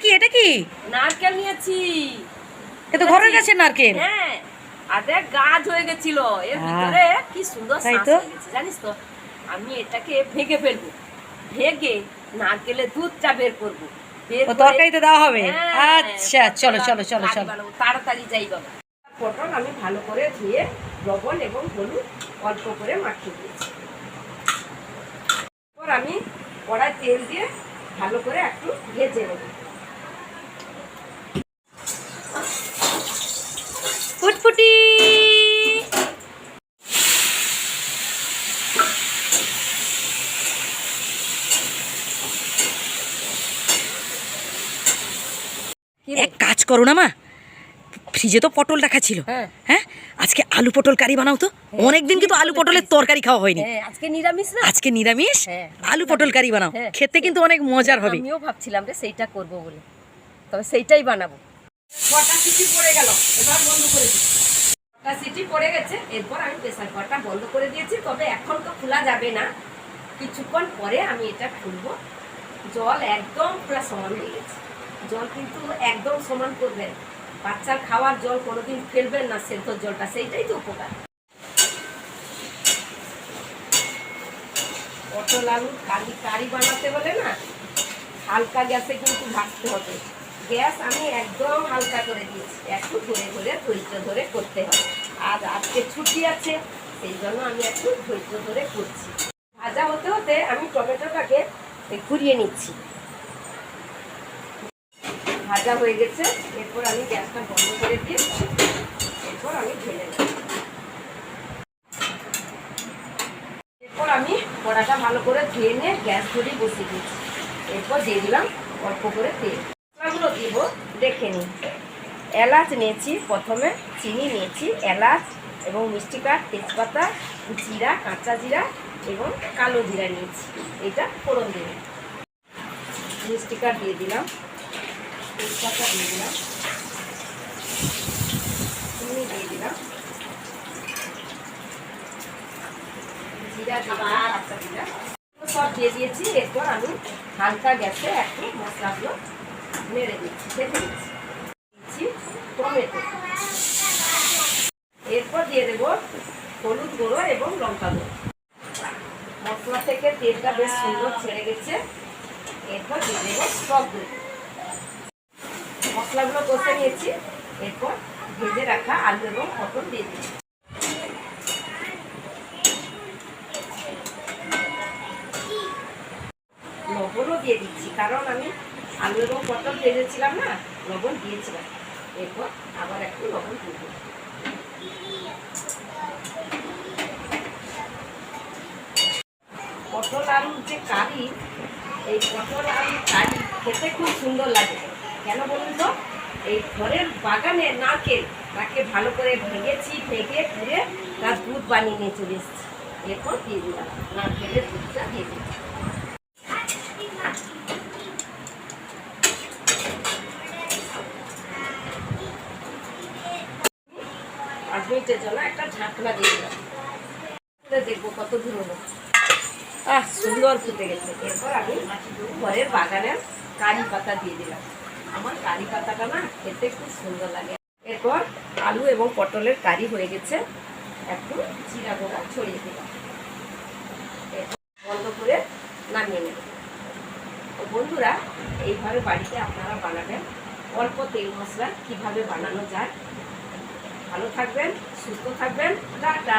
কি এটা কি নারকেল নিয়েছি। এ তো ঘরের কাছে নারকেল। হ্যাঁ, আর দেখ গাছ হয়ে গেছিল, এর ভিতরে কি সুন্দর শ্বাস হয়ে গেছে জানিস তো। আমি এটাকে ভেঙে ফেলবো, ভেঙে নারকেলের দুধটা বের করবো, ও তরকারিতে দেওয়া হবে। আচ্ছা চলো চলো চলো চলো, তাড়াতাড়ি যাই বাবা। পটল আমি ভালো করে ধুয়ে লবণ এবং হলুদ অল্প করে মাখিয়ে দিয়েছি। এরপর আমি কড়াই তেল দিয়ে ভালো করে একটু ভেজে নেব। ফুটফুটি এক কাজ করো না মা, ফ্রিজে তো পটল রাখা ছিল, হ্যাঁ আজকে আলু পটল কারি বানাও তো। অনেকদিন কিন্তু আলু পটলের তরকারি খাওয়া হয়নি। আজকে নিরামিষ না, আজকে নিরামিষ, আলু পটল কারি বানাও, খেতে কিন্তু অনেক মজার হবে। আমিও ভাবছিলাম রে সেইটা করব বলে, তবে সেইটাই বানাবো। কটা সিটি পড়ে গেল, এবার বন্ধ করে দিই। কটা সিটি পড়ে গেছে, এরপর আমি প্রেসার কুকারটা বন্ধ করে দিয়েছি। তবে এখন তো খোলা যাবে না, কিছুক্ষণ পরে আমি এটা খুলবো। জল একদম পুরো সমান হয়ে গেছে। জল কিন্তু একদম সমান করবেন, বাচ্চার খাওয়ার জল কোনোদিন ফেলবেন না, সেদ্ধ জলটা, সেইটাই তো উপকার। পটল আলু কারি বানাতে হলে না হালকা গ্যাসে কিন্তু ভাজতে হবে। গ্যাস আমি একদম হালকা করে দিয়েছি, একটু ধরে ধরে ধৈর্য ধরে করতে হবে। আর আজকে ছুটি আছে, সেই জন্য আমি একটু ধৈর্য ধরে করছি। ভাজা হতে হতে আমি টমেটোটাকে ঘুরিয়ে নিচ্ছি। ভাজা হয়ে গেছে, এরপর আমি গ্যাসটা বন্ধ করে দিয়ে এরপর আমি ঢেলে নেব। এরপর আমি কড়াটা ভালো করে ধুয়ে নিয়ে গ্যাস ধরে বসিয়ে দিচ্ছি। এরপর দিয়ে দিলাম অল্প করে তেল। মশলাগুলো দিব দেখে নিই। এলাচ নিয়েছি, প্রথমে চিনি নিয়েছি, এলাচ এবং মিষ্টি কাঠ, তেজপাতা, জিরা, কাঁচা জিরা এবং কালো জিরা নিয়েছি। এটা ফোড়ন দেব। মিষ্টি কাঠ দিয়ে দিলাম, তেজপাতা দিয়ে দিলাম, চিনি দিয়ে দিলাম, জিরা দিলাম, কাঁচা জিরা সব দিয়ে দিয়েছি। এরপর আমি হালকা গ্যাসে একটু মশলাগুলো নেড়ে দিচ্ছি, ভেজে দিচ্ছি। টমেটো, এরপর দিয়ে দেবো হলুদ গুঁড়ো এবং লঙ্কা গুঁড়ো। মশলা থেকে তেলটা বেশ সুন্দর ছেড়ে গেছে, এরপর দিয়ে দেবো টক দই। মশলাগুলো কষে নিয়েছি, এরপর ভেজে রাখা আলু এবং পটল দিয়ে দিচ্ছি। লবণও দিয়ে দিচ্ছি, কারণ আমি আলু এবং পটল ভেজেছিলাম না, লবণ দিয়েছিলাম। এরপর আবার একটু লবণ দিয়ে দেব। পটল আলুর যে কারি, এই পটল আলুর কারি খেতে খুব সুন্দর লাগে। কেন বলুন তো, এই ঘরের বাগানে নারকেল, তাকে ভালো করে ভেঙেছি, ভেঙে পুড়ে তার দুধ বানিয়ে নিয়ে চলে এসেছি। এরপর দিয়ে দিলাম নারকেলের দুধটা দিয়ে দিচ্ছি। 5 মিনিটের জন্য একটা ঢাকনা দিয়ে দিলাম। দেখবো কত দূর হলো। সুন্দর ফুটে গেছে। এরপর আমি ঘরের বাগানের কারি পাতা দিয়ে দিলাম। আমার কারি পাতাটা না খেতে খুব সুন্দর লাগে। এরপর আলু এবং পটলের কারি হয়ে গেছে, একটু জিরা গুঁড়া ছড়িয়ে দিলাম। বন্ধ করে নামিয়ে নেব। তো বন্ধুরা, এইভাবে বাড়িতে আপনারা বানাবেন। অল্প তেল মশলা কিভাবে বানানো যায়। ভালো থাকবেন, সুস্থ থাকবেন, টাটা।